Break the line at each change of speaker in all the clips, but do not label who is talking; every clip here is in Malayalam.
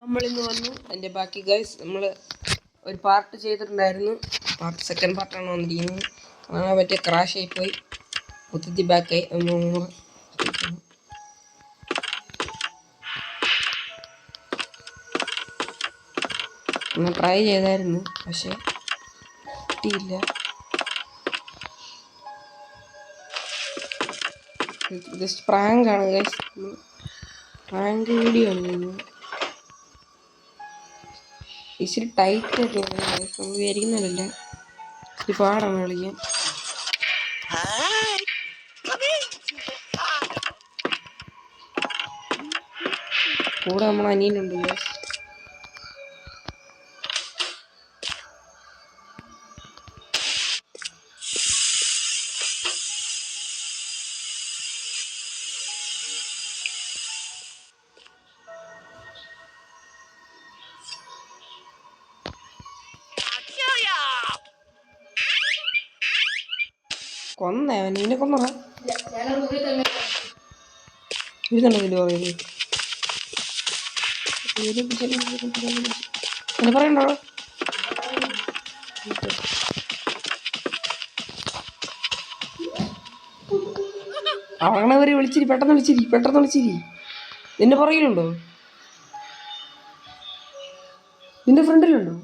നമ്മളിന്ന് വന്നു അതിൻ്റെ ബാക്കി ഗൈസ് നമ്മൾ ഒരു പാർട്ട് ചെയ്തിട്ടുണ്ടായിരുന്നു. സെക്കൻഡ് പാർട്ടാണ് വന്നിരിക്കുന്നത്. അങ്ങനെ പറ്റിയ ക്രാഷ് ആയിപ്പോയി, മൊത്തത്തിൽ ബാക്കായി. ഒന്ന് ട്രൈ ചെയ്തായിരുന്നു, പക്ഷേ കിട്ടിയില്ല. ജസ്റ്റ് പ്രാങ്കാണ് ഗൈസ്, പ്രാങ്ക് വീഡിയോ ആണ്. ഇച്ചിരി ടൈറ്റ് ആയിട്ട് നമ്മൾ വിചാരിക്കുന്നതല്ല, ഇച്ചിരി പാടാണ് കളിക്കാൻ. കൂടെ നമ്മൾ അനിയനുണ്ട് ഗൈസ്. കൊന്നേ നിന്നെ കൊന്നറ ഇരുന്നുണ്ടെങ്കിലോ എന്നെ പറയണ്ടോ? അവണവരെ വിളിച്ചിരി, പെട്ടെന്ന് വിളിച്ചിരി. നിന്റെ പുറകിലുണ്ടോ? നിന്റെ ഫ്രണ്ടിലുണ്ടോ?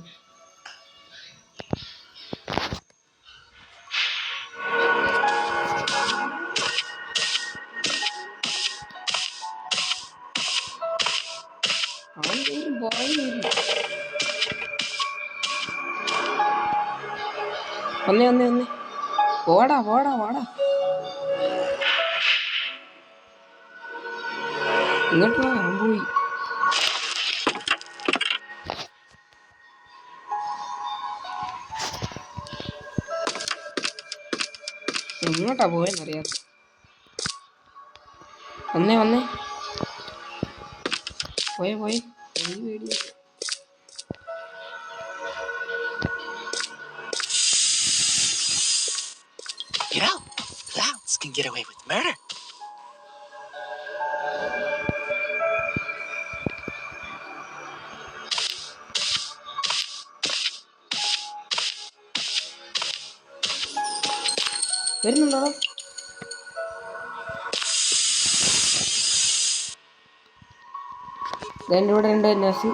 വന്നേ പോടാ. ഇങ്ങോട്ട് വാ, പോയി. എങ്ങോട്ടാ പോയെന്നറിയാം. വന്നേ പോയെ പേടിയ.
You know, clowns can get away with murder.
വരുന്നുണ്ടോ? എൻ്റെ കൂടെ ഉണ്ട് നാസ്.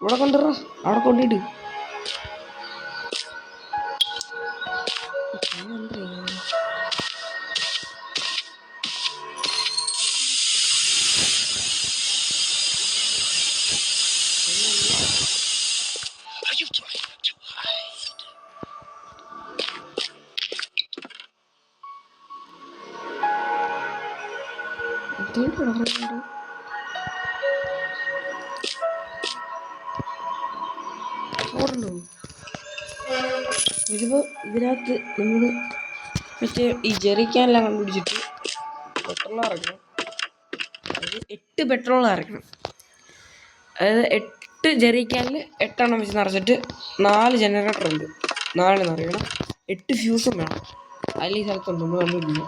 ഇവിടെ കൊണ്ടുവര, അവിടെ കൊണ്ടിട്ട്.
Are you trying to hide?
ഇതിപ്പോ ഇതിനകത്ത് നമ്മള് മറ്റേ ഈ ജെറിക്കാനെല്ലാം കണ്ടുപിടിച്ചിട്ട് പെട്രോൾ ഇറക്കണം. അതായത് 8 പെട്രോൾ ഇറക്കണം. അതായത് 8 ജെറിക്കാനിൽ 8 വെച്ച് നിറച്ചിട്ട് 4 ജനറേറ്റർ ഉണ്ട്. 4 നിറയണം. 8 ഫ്യൂസും വേണം. അതിൽ ഈ സ്ഥലത്തുണ്ട്, നമ്മൾ കണ്ടുപിടിക്കുന്നു.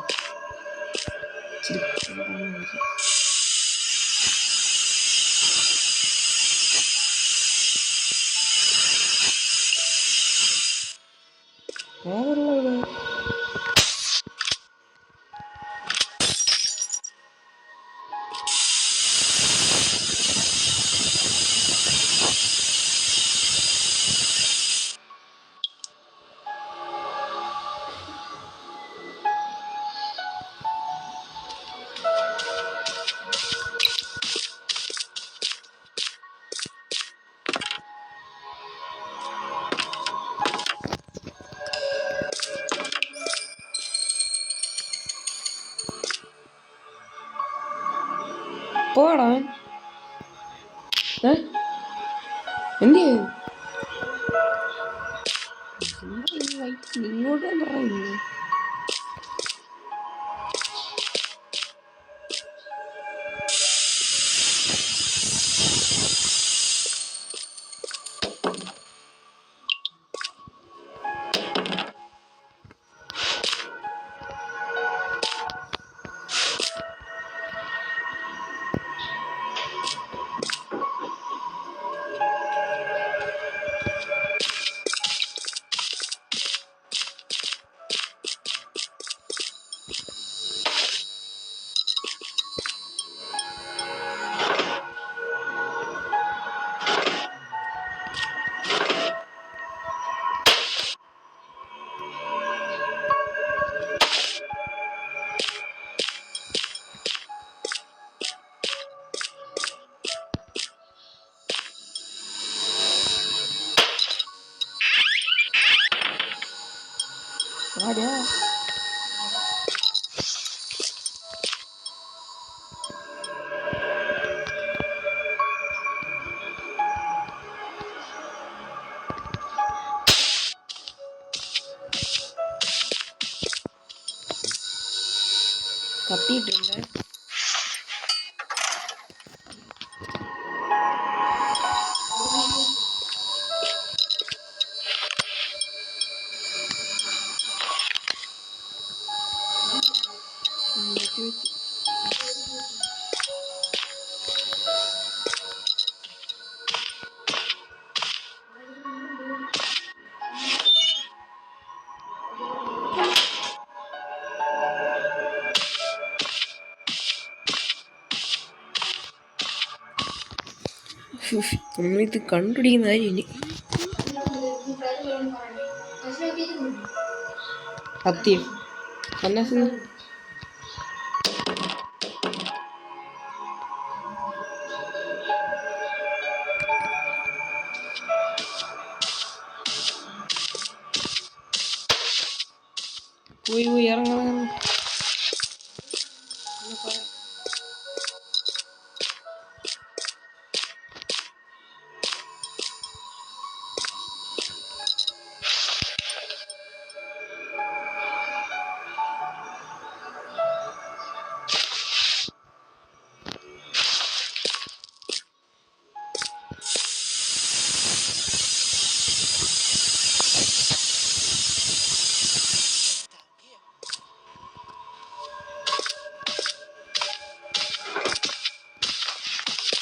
പോടാ എന്ത് ഇങ്ങോട്ട് പറയുന്നു. ആരാ കത്തിയിട്ടുണ്ട്. നമ്മളിത് കണ്ടുപിടിക്കുന്ന ഇനി സത്യം കന്നാസ് പോയി ഇറങ്ങണം.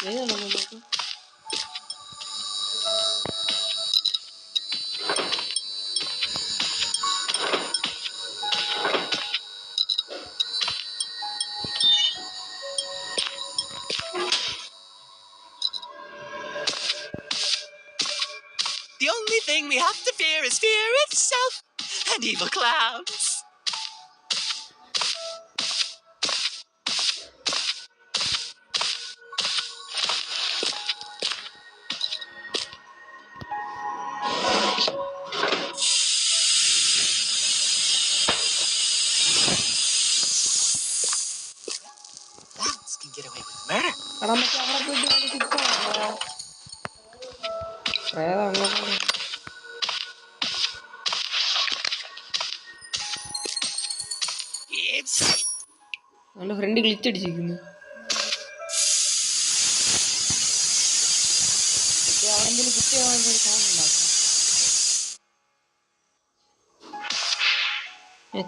ഏതാണോ നമുക്ക്
The only thing we have to fear is fear itself and evil clowns. Clowns can get away with murder.
എടാ നമുക്ക് അവിടെ പോയിട്ട് കിട്ടാണോ പ്രേതം അങ്ങോട്ടാണ്.
It's
അവൻ്റെ ഫ്രണ്ട് ഗ്ലിച്ചടിച്ചിരിക്കുന്നു. അവിടെ എന്തെങ്കിലും കുത്തിയാവാൻ സൗണ്ട് ഉണ്ടാക്കും.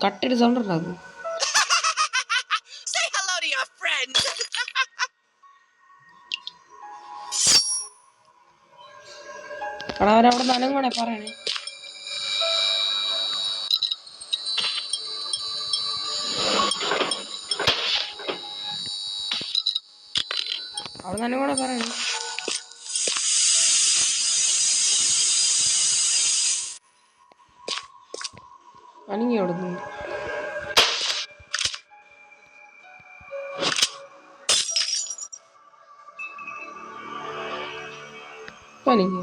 കട്ടൊരു സൗണ്ട് ഉണ്ടാക്കും.
say hello to your friend.
എടാ അവരവിടെ നനങ്ങണേ പറയണേ. അവിടെ നനങ്ങണേ പറയണേ. അനങ്ങി അവിടെ നിന്ന് അനങ്ങി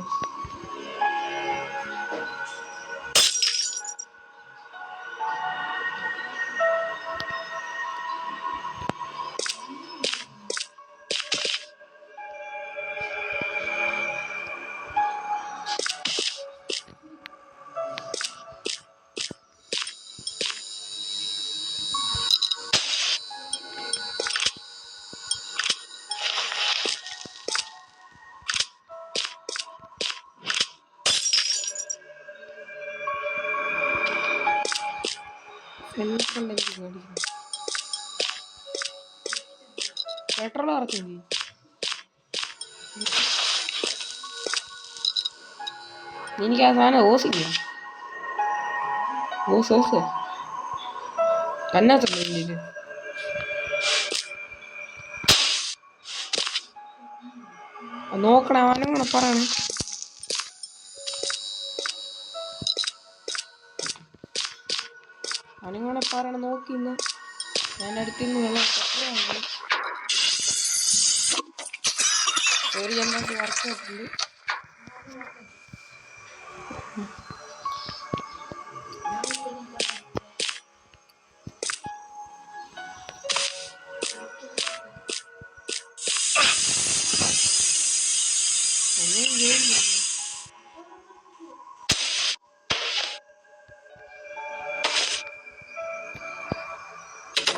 പെട്രോൾ ഇറക്കി. എനിക്ക് ആ സാധനം ഓസില്ല. ഓസ് കന്നാത്തുണ്ട്. നോക്കണേ അവനും കൂടെ പറയണേ. അവനും കൂടെ പറയണ നോക്കിന്ന് ഞാൻ അടുത്തിന്ന് വെള്ളം ഒരു ജനറേറ്റ് വർക്ക് ചെയ്തിട്ടുണ്ട്.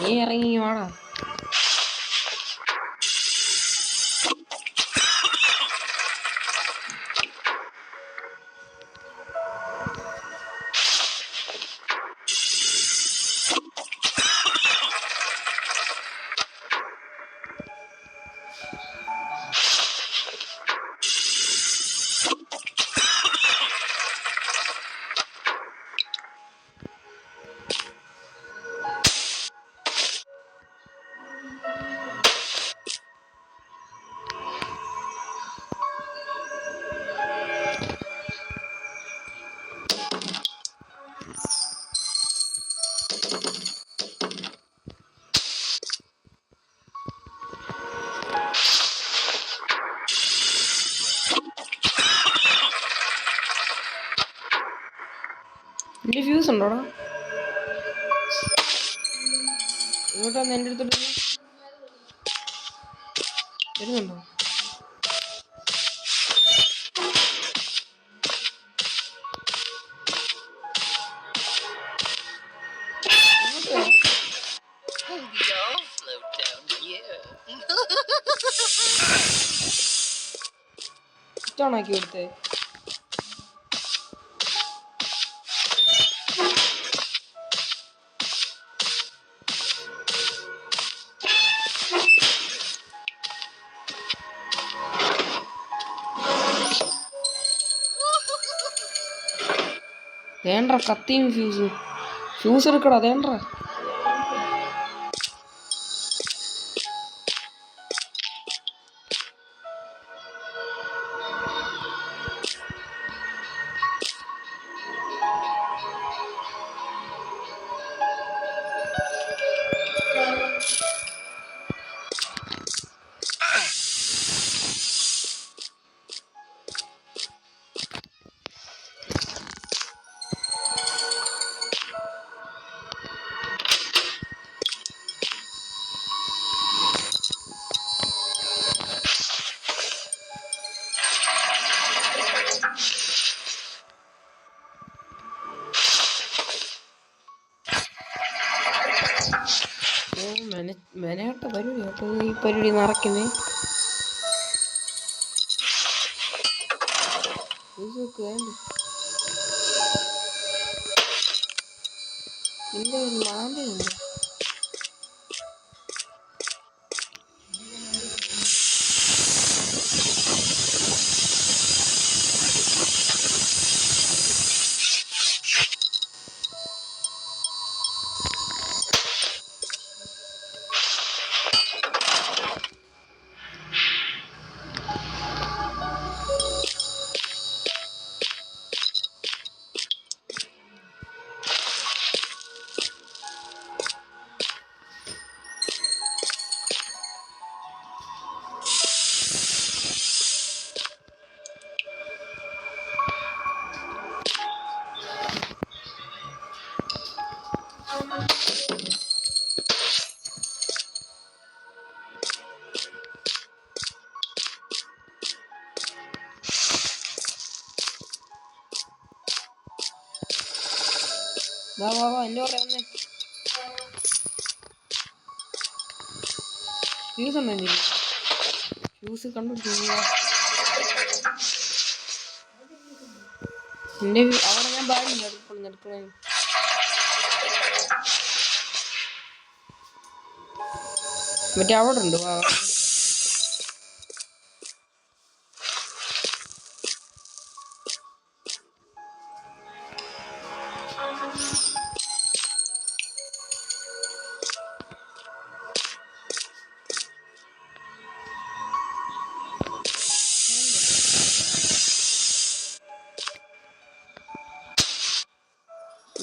നീ ഇറങ്ങി വാടാ. എൻ്റെ ഫ്യൂസ് ഉണ്ടോടാ? ഇങ്ങോട്ടൊന്ന് എൻ്റെ അടുത്തോട്ട് വരുന്നുണ്ടോ?
Y'all float down here.
ഇഷ്ടമാണാക്കി കൊടുത്തേ. വേണ്ട കത്തിയും ഫ്യൂസ് എടുക്കടാ. വേണ്ട മെനകെട്ട പരിപാടി കേട്ടോ ഈ പരിപാടി നടക്കുന്നേ. ഇല്ല മാന്തയുണ്ട്. വാ വാ വാ എൻ്റെ പറയാ വന്നേ. ഫ്യൂസ് ഉണ്ടോ എൻ്റെ? ഫ്യൂസ് കണ്ടുപിടിച്ചു. എൻ്റെ അവിടെ ഞാൻ പാടില്ല എടുക്കണേ. മറ്റേ അവിടെ ഉണ്ട്. വാ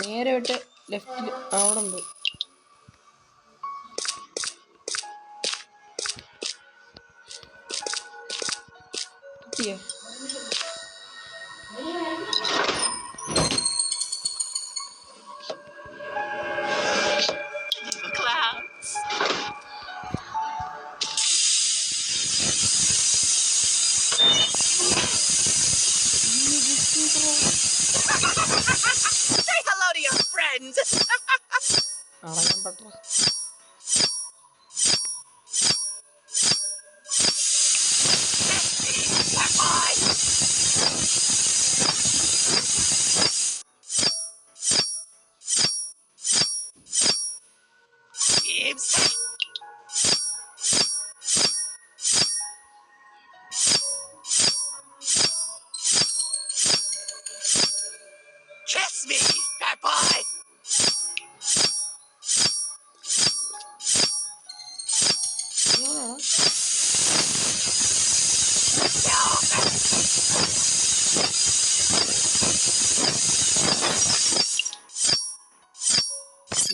നേരെ വിട്ട് ലെഫ്റ്റിൽ അവിടെ ഉണ്ട്. കിട്ടിയോ?
Evil clouds. Say hello to your friends.
അടങ്ങാൻ പറ്റ
seems. Kiss me, fat boy.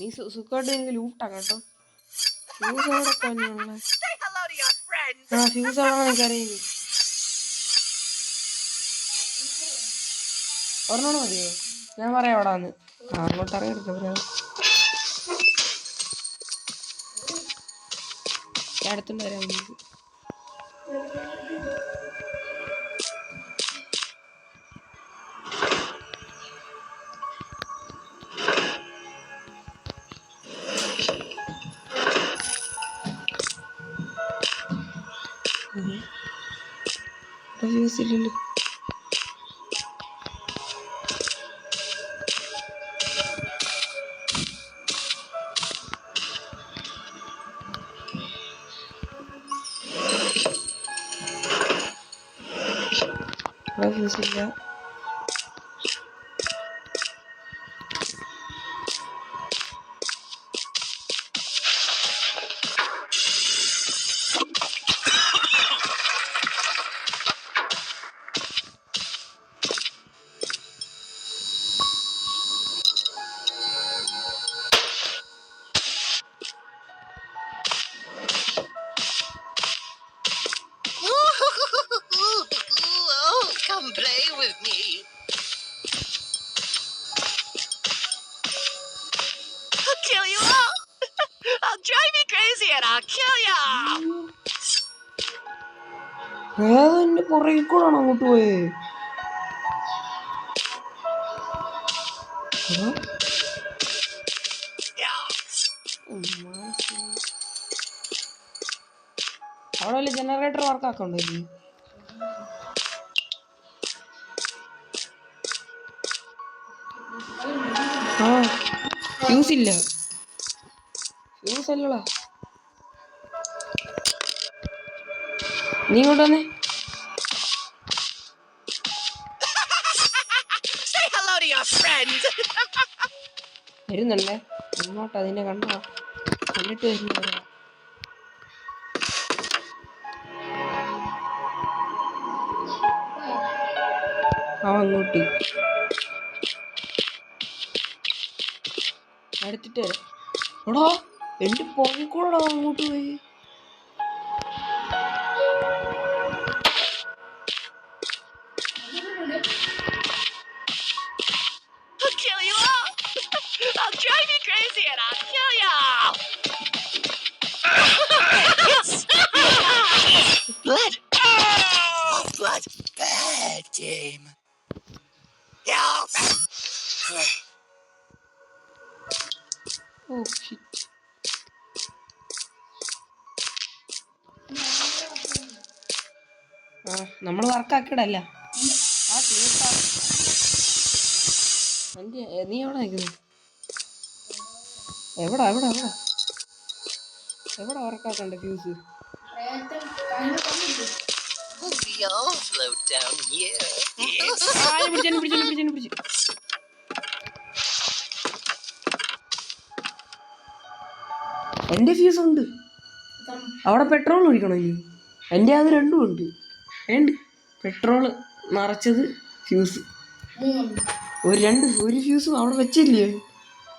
നീ സുഖമായിട്ട് ലൂട്ടാ കേട്ടോ. ഫ്യൂസ് എവിടെ തന്നെയുള്ള
Say hello to your friends.
ആ ഫ്യൂസ് എവിടെ എനിക്കറിയില്ല. ഒരെണ്ണോട് മതിയോ? ഞാൻ പറയാം എവിടാന്ന്. അങ്ങോട്ട് അറിയാം പറയാം. ഞാൻ അടുത്തോണ്ട് വരാം. ഫ്യൂസ് ഇല്ലല്ലോ. ഫ്യൂസ് ഇല്ല.
Oh, come play with me. I'll kill you all. I'll drive you crazy and I'll kill you all.
ഏതെന്റെ പുറകിൽ കൂടാണ് അങ്ങോട്ട് പോയേ. അവിടെ വല്ല ജനറേറ്റർ വർക്ക് ആക്കണ്ടല്ലേ? ആ ഫ്യൂസ് ഇല്ല. ഫ്യൂസ് അല്ലടാ. നീ ഇങ്ങോട്ട് വന്നേ.
Say hello to your friends.
വരുന്നുണ്ടേ. ഇങ്ങോട്ട് അതിനെ കണ്ടോ? കണ്ടിട്ട് വരുന്ന അങ്ങോട്ട് എടുത്തിട്ട് വരാം. എടാ എന്റെ പുറകിൽ കൂടെ അങ്ങോട്ട് പോയി.
I'll kill you all. I'll drive you crazy and I'll kill you all. Blood. Oh, blood. Bad game. Help.
Oh shit. ആ നമ്മൾ വർക്കാക്കിടല്ല. ആ നീ എവിടെ നിൽക്കുന്നു? എവിടാ എവിടാ എവിടാ എവിടാ വർക്കാക്കണ്ട fuse?
We all float down here.
പിടിച്ചു. എന്റെ ഫ്യൂസ് ഉണ്ട്. അവിടെ പെട്രോൾ ഒഴിക്കണോ ഇനി? എൻ്റെ അത് രണ്ടും ഉണ്ട്. വേണ്ട പെട്രോൾ നിറച്ചത് ഫ്യൂസ് ഒരു ഫ്യൂസും അവിടെ വെച്ചില്ലേ?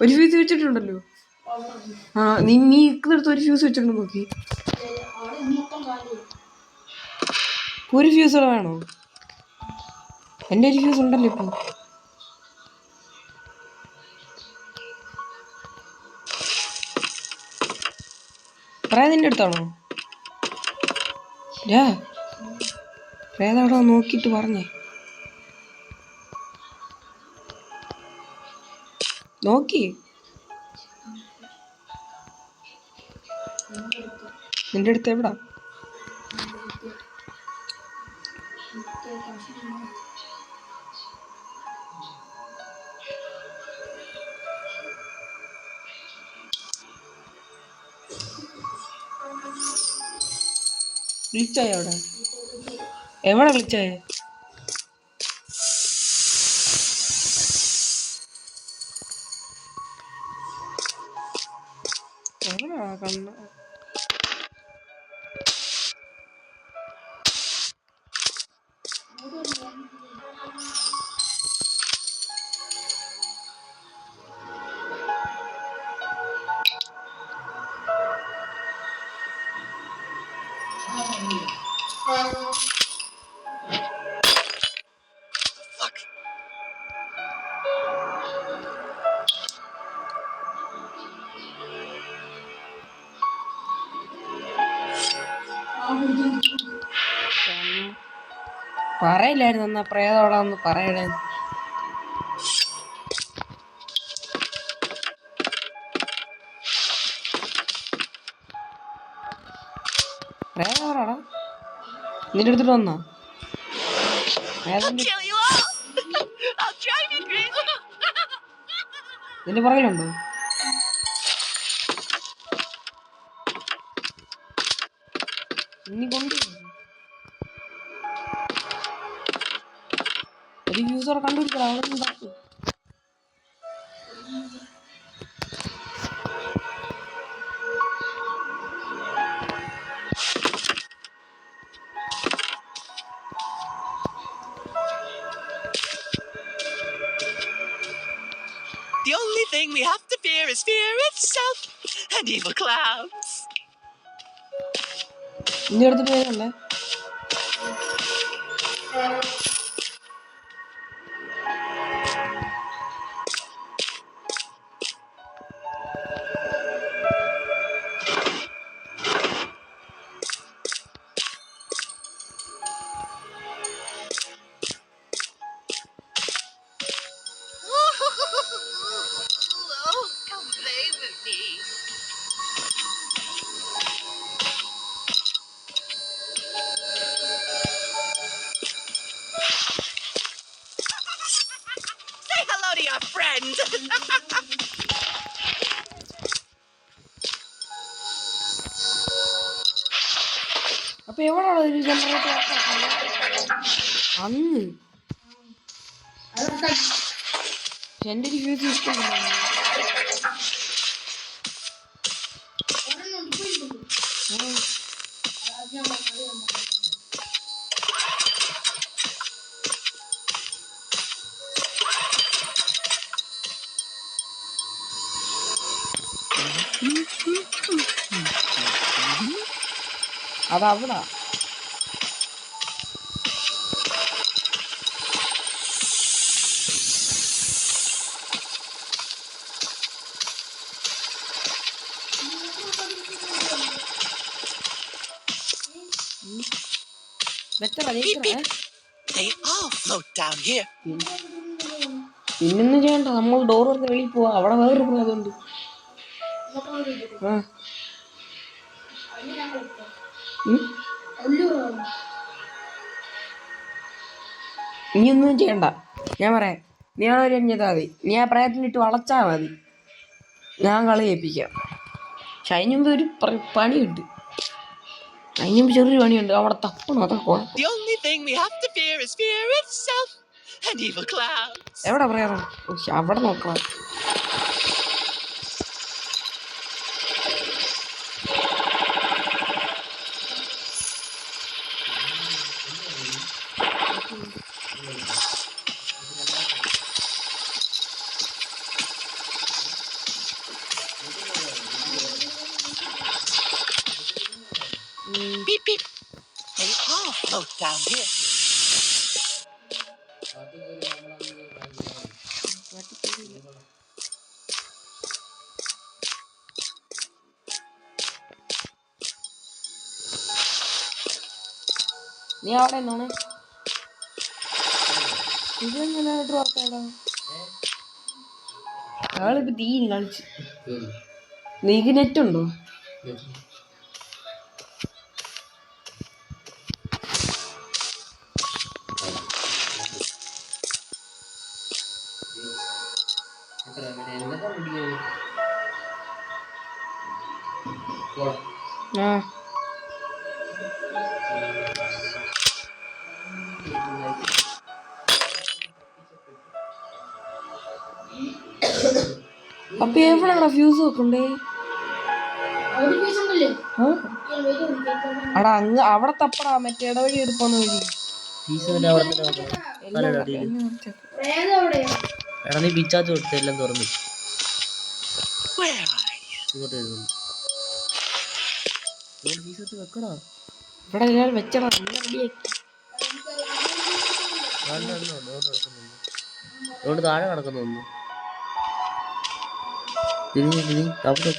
ഒരു ഫ്യൂസ് വെച്ചിട്ടുണ്ടല്ലോ. ആ നീ ഇക്കെടുത്ത് ഒരു ഫ്യൂസ് വെച്ചിട്ടുണ്ടോ നോക്കി? ഒരു ഫ്യൂസ് വേണോ? എൻ്റെ ഒരു ഫ്യൂസ് ഉണ്ടല്ലോ ഇപ്പൊ. നിന്റെ അടുത്താണോ? അവിടെ നോക്കിയിട്ട് പറഞ്ഞേ. നോക്കി നിന്റെ അടുത്ത് എവിടാ? വിളിച്ചായ അവിടെ എവിടെ വിളിച്ചായ എവിടാ കണ്ണ
Fuck.
പറയില്ലായിരുന്നു എന്നാ പ്രേതോടാന്ന് പറയണേ പ്രേതോടാ നിന്റെ അടുത്തിട്ട് വന്നോ
I'll kill you all. I'll drive you crazy.
നിന്റെ പുറകിലുണ്ടോ ഇനി കൊണ്ട് ഒരു യൂസറെ കണ്ടുപിടിക്കണം അവിടെ നിന്ന് തപ്പു
The only thing we have to fear is fear itself and evil clowns.
നിന്റെ അടുത്തിട്ട് വരുന്നുണ്ടേ
Oh, come play with me. Say hello to your friend.
അപ്പൊ എവിടെയാണ് ഒരു ജനറേറ്റർ അന്ന് എന്റെ ഒരു ഫ്യൂസ് ഇഷ്ടമില്ല അതവിടാ
Beep, beep. They all float down here.
പിന്നൊന്നും ചെയ്യണ്ട നമ്മൾ ഡോർ തുറന്ന് വെളിയിൽ പോവാ അവിടെ വേറൊരു പ്രേതമുണ്ട് നീ ഒന്നും ചെയ്യണ്ട ഞാൻ പറയാം നീ ആളൊരു ചെയ്താൽ മതി നീ ആ പ്രയത്നിട്ട് വളച്ചാൽ മതി ഞാൻ കളി ഏൽപ്പിക്കാം പക്ഷെ അതിന് മുമ്പ് ഒരു പണിയുണ്ട് അതിന് മുമ്പ് ചെറിയൊരു പണിയുണ്ട് അവിടെ തപ്പണം അതൊക്കെ കുഴപ്പം
The only thing we have to fear is fear itself and evil clowns.
എവിടെ പ്രേതം അവിടെ നോക്കണം
Beep, beep. They all float down here.
നീ അവിടെ നിന്നാണ് ഇതെങ്ങനെയായിട്ട് വർക്കാടാ ആളിപ്പോ തീനി കളിച്ച് നീക്ക് നെറ്റ് ഉണ്ടോ ആ അപ്പൊ എവിടെയാണോ ഫ്യൂസ് വെക്കണ്ടേ? അടാ അങ്ങ് അവിടെ തപ്പടാ, മറ്റേ ഇടവഴി എടുക്കുന്ന വഴി.
എടാ നീ പിച്ചാച്ച് കൊടുത്ത് എല്ലാം തുറന്നു
Where are you?
ഇങ്ങോട്ട് വരുന്നു. വെക്കടാ.
ഇവിടെ ഞാൻ വെച്ചടാ, റെഡിയാക്കി.
അതുകൊണ്ട് താഴെ കിടക്കുന്നു ഒന്ന് തിരിഞ്ഞ് അവിടെ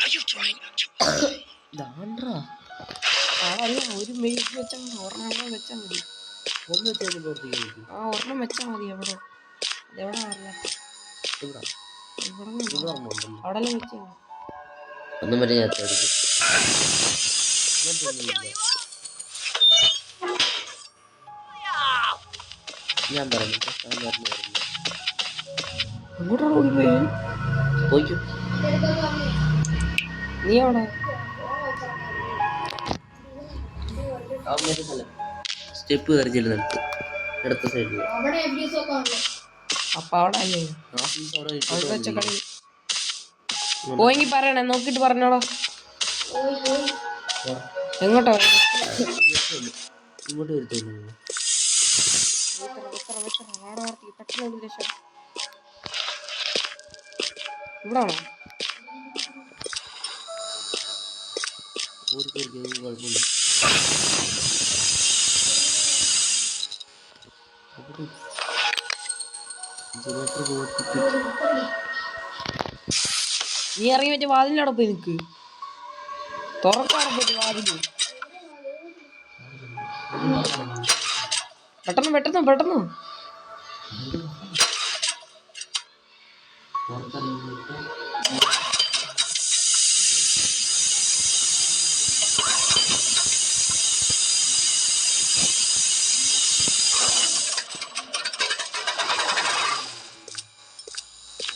Are you trying to?
അതല്ല, ഒരു മെഴുക്ക് വെച്ചാൽ മതി, ഒരെണ്ണം വെച്ചാൽ മതി.
ഒന്ന് വെച്ചാൽ പ്രവർത്തിക്കാൻ
ആ ഒരെണ്ണം വെച്ചാൽ മതി. എവിടെ എവിടെ അറിയാം,
ഇവിടെ
ഇവിടെ അവിടെ എല്ലാം വെച്ചാൽ
ഒന്നും വരെ ഞാൻ പറഞ്ഞു
അങ്ങോട്ടാണ് ഓടിപ്പോയി.
പോയിക്കും.
നീ അവിടെ
സ്റ്റെപ്പ് കയറി ചെല്ലുന്നിടത്ത് ഇടത്ത സൈഡിൽ.
അപ്പൊ അവിടെ അല്ലേ വെച്ച കളി. പോയെങ്കിൽ പറയണേ, നോക്കിട്ട് പറഞ്ഞോളോ. എങ്ങോട്ടാ
ഇങ്ങോട്ട് വരുത്തുള്ളൂ.
പെട്ടെന്ന് രക്ഷ. ഇവിടാണോ?
കുഴപ്പമില്ല.
നീ ഇറങ്ങി മറ്റേ വാതിലിനവിടെ പോയി നിൽക്ക്. തുറക്കാറ് പോയിട്ട് വാതില്. പെട്ടെന്ന് പെട്ടെന്ന് പെട്ടെന്ന്.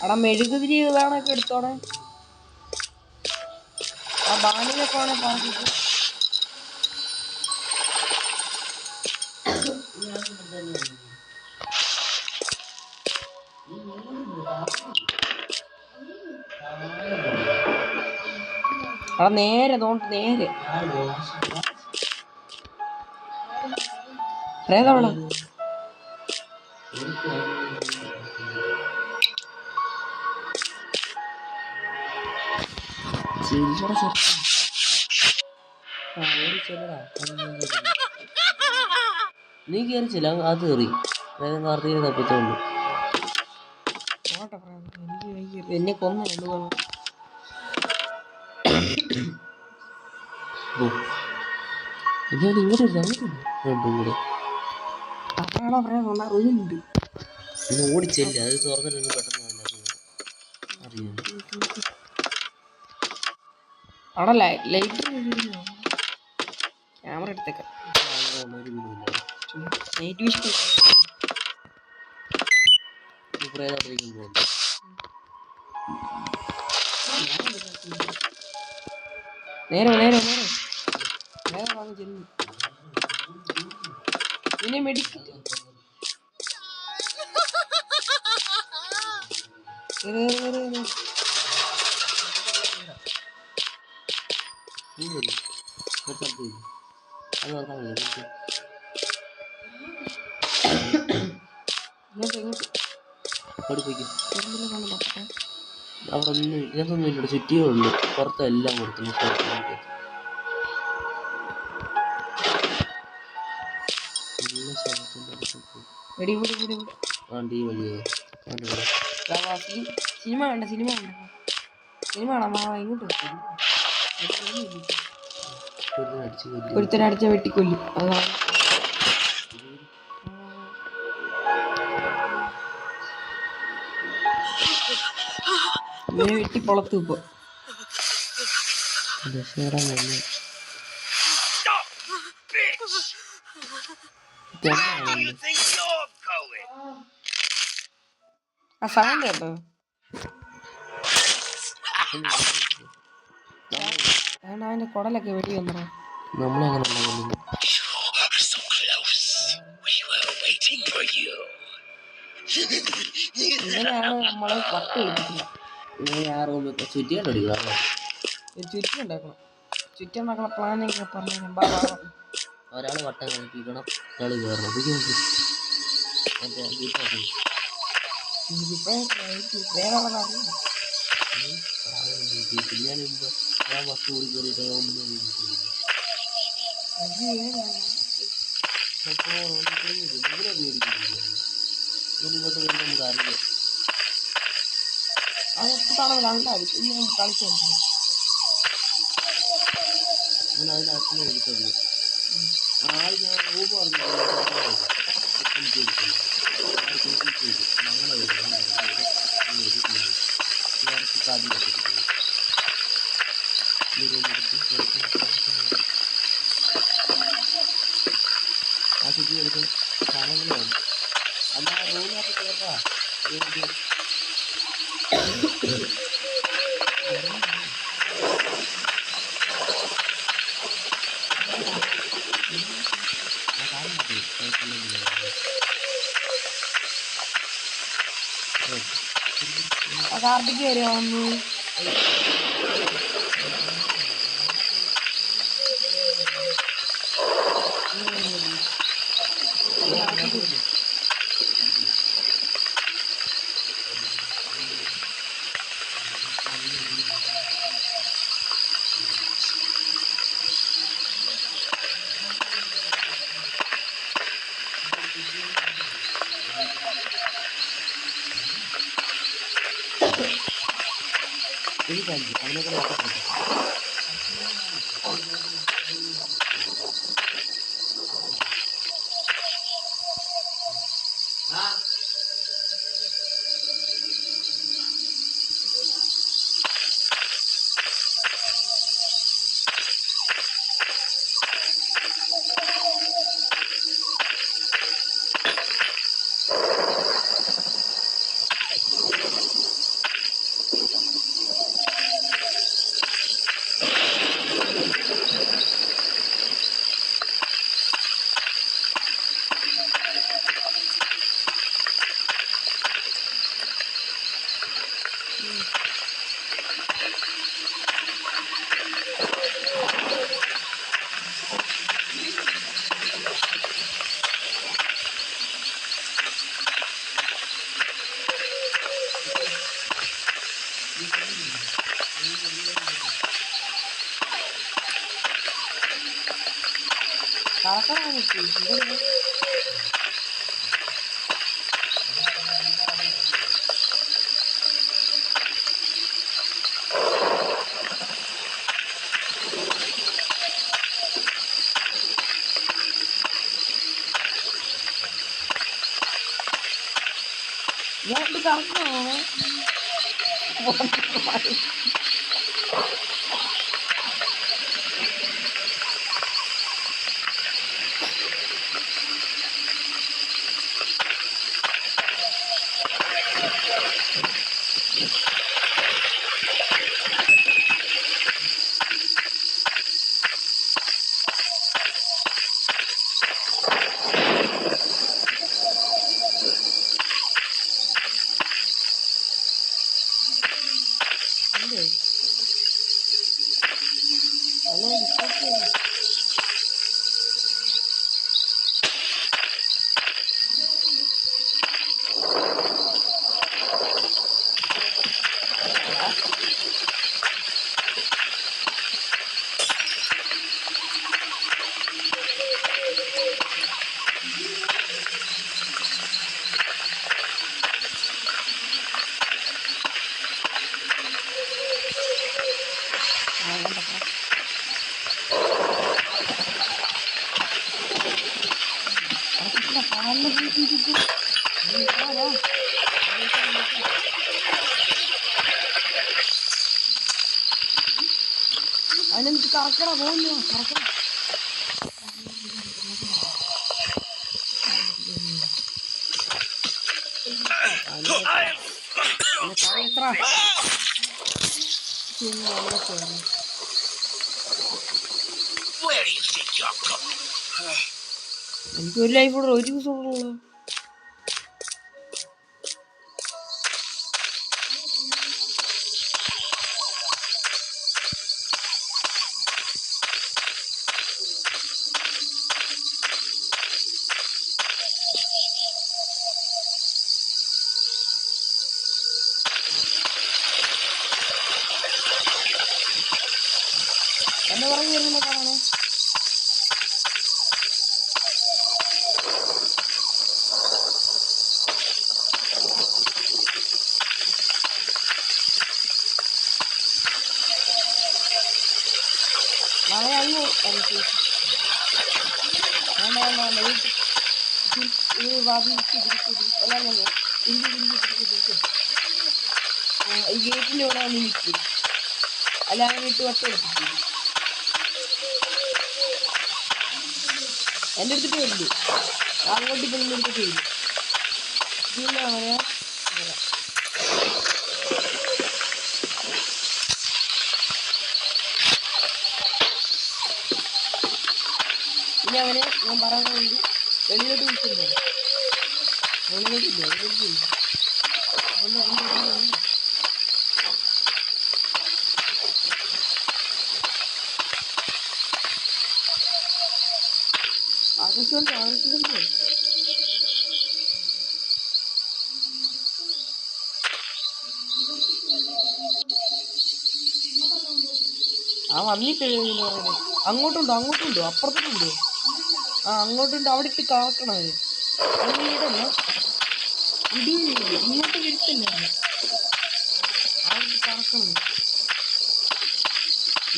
അവിടെ മെഴുകുതിരി ഇതാണൊക്കെ എടുത്തോണേ. ആ ബാനിലൊക്കെ വേണേ പറഞ്ഞിട്ട്. അവിടെ നേരെ തോണ്ട് നേരെ ഏതവിടെ
നീ കയറിച്ചില്ല, അത് കയറി കാർത്തിക തപ്പിച്ചോണ്ട്
എന്നെ കൊന്നു.
ഇങ്ങോട്ട് രണ്ടും കൂടെ ഓടിച്ചല്ലേ. അത് തുറന്നിട്ട് പെട്ടെന്ന് അറിയാം.
അവിടെ ലൈറ്റ് ക്യാമറ എടുത്തേക്കാം. നൈറ്റ് വിഷൻ നേരെ നേരെ നേരെ നേരെ വാങ്ങി ചെല്ലു. പിന്നെ മെഡിക്കൽ
അവിടെ ഒന്നും ഇതൊന്നും ഇല്ല. ചുറ്റിയേ ഉള്ളു. പുറത്തെല്ലാം കൊടുക്കുന്നു. വണ്ടി വഴിയോ
സിനിമ കണ്ട സിനിമ കണ്ട സിനിമ കാണാൻ ഇങ്ങോട്ട് ഒരുത്തനടിച്ച വെട്ടിക്കൊല്ലും. അതാണ് ഇങ്ങനെ വെട്ടി പൊളത്ത് ഇപ്പൊ. ആ സൗണ്ട് കേട്ടോ. അവന്റെ കുടലൊക്കെ വെടി വന്നോ.
നമ്മളെങ്ങനെ
So close. We were waiting for you.
ഇങ്ങനെയാണ് നമ്മളെ വട്ട് കളിപ്പിക്കുന്നത്.
ഇങ്ങനെ ആ റൂമിൽ ചുറ്റിയായിട്ട് അടിക്കണം.
ചുറ്റി ഉണ്ടാക്കണം. ചുറ്റി ഉണ്ടാക്കണ പ്ലാനൊക്കെ പറഞ്ഞു.
ഒരാൾ വട്ടം കളിപ്പിക്കണം, ഒരാൾ കയറണം. മറ്റേ പിന്നെ മുമ്പ് ഞാൻ ബസ് കൂടി കയറിയിട്ട് ഒന്നും ചെയ്തില്ല. അപ്പോൾ ഇവരെ പേടിക്കുന്നില്ല. ഇങ്ങോട്ട് വരുമ്പോൾ നമുക്ക് അറിയില്ല.
അതെപ്പോഴാണ് കണ്ടായിരിക്കും. ഇനി നമുക്ക് കളിച്ചു കളിക്കുന്നത്.
ഞാൻ അതിനകത്തുനിന്ന് എടുത്തുള്ളൂ. ആൾ ഞാൻ റൂം പറഞ്ഞു ഞങ്ങളെ കാര്യം ഈ റൂം എടുത്ത് ആ ചുറ്റി എടുക്കും സാധനങ്ങളാണ്. അല്ല ആ റൂമിനകത്ത് കയറാ
കാർത്തിക് വരെ വന്നു.
അതിനൊക്കെ
കറക്കണം. ഞാൻ കറക്കണോ? അതിനെന്ത് കറക്കണ പോകുന്നു? കറക്കണം.
Where do you think you're going?
എനിക്ക് ഒരു ലൈഫ് കൂടെ ഒരു ദിവസം ഉള്ളൂ. എന്നെ പറഞ്ഞു വരുന്ന കാണാനോ നാളെ അങ്ങ് ഈ ഗേറ്റിന്റെ ഇവിടെ വന്ന് നിൽക്കും അല്ല അങ്ങനെ ഇട്ട് വട്ടം എടുത്തിട്ട് എൻ്റെ അടുത്തിട്ട് വരില്ല അങ്ങോട്ട് ഇപ്പം നിന്റെ അടുത്തിട്ട് വരും ഇതില്ല പറയാ ഇനി അവനെ ഞാൻ പറയാൻ വേണ്ടി വെളിയിലോട്ട് വിളിച്ചിട്ടുണ്ടോ വെളിയിലോട്ടില്ല വെളിയിലോട്ടില്ല ആകർഷുണ്ട് ആകർഷിക്കുന്നുണ്ടോ ആ വന്നിട്ടില്ല പറയുന്നത് അങ്ങോട്ടുണ്ടോ അപ്പുറത്തോട്ടുണ്ടോ ആ അങ്ങോട്ടുണ്ട് അവിടെ ഇട്ട് കാക്കണം അവര് വീടല്ലേ ഇടിയില്ല ഇങ്ങോട്ട് വിരിച്ചല്ലേ അവിടെ കറക്കണം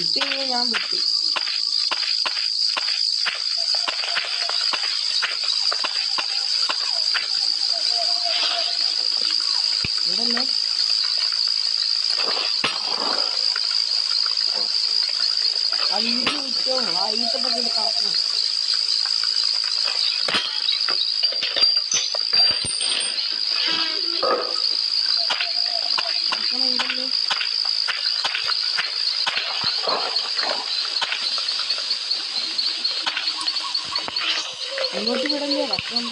ഇട്ട് കഴിഞ്ഞാൽ ഞാൻ പറ്റും ഇവിടല്ലേ ആ വീട് വിറ്റോ ആ ഈത്തപ്പഴം കറക്കണം ഇവിടല്ലേ ഇങ്ങോട്ട് വിടല്ലേ കറക്കണം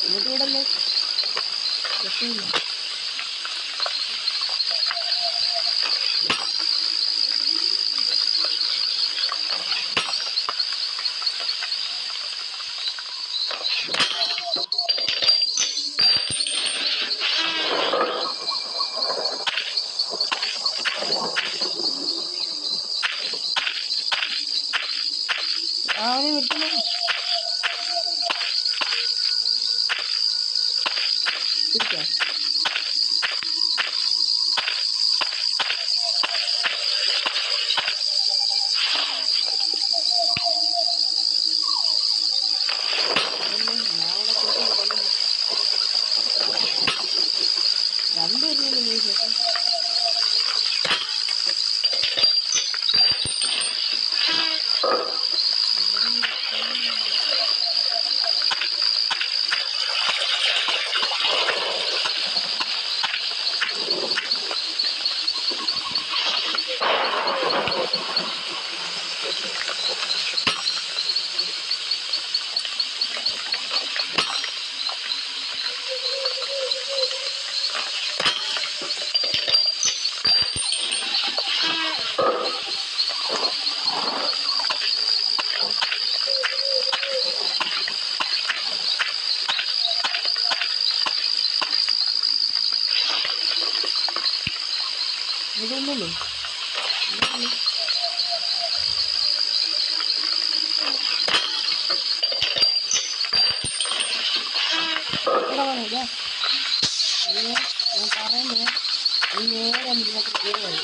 ഇങ്ങോട്ട് വിടല്ലേ പ്രശ്നമില്ല അവനെ വിളിക്കുന്നു തിരിച്ചോ രണ്ടുപേരും ശേഷം ഇതൊന്നുള്ളൂ ഞാൻ പറയുന്നത് നേരെ ഇതിനകത്ത് കയറി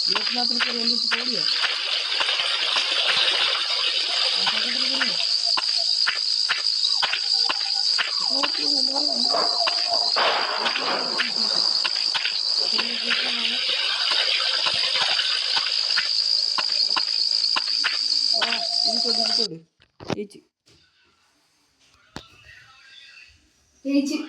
വീട്ടിനകത്ത് കയറി എന്തിട്ട് പോടിയോ ചേച്ചി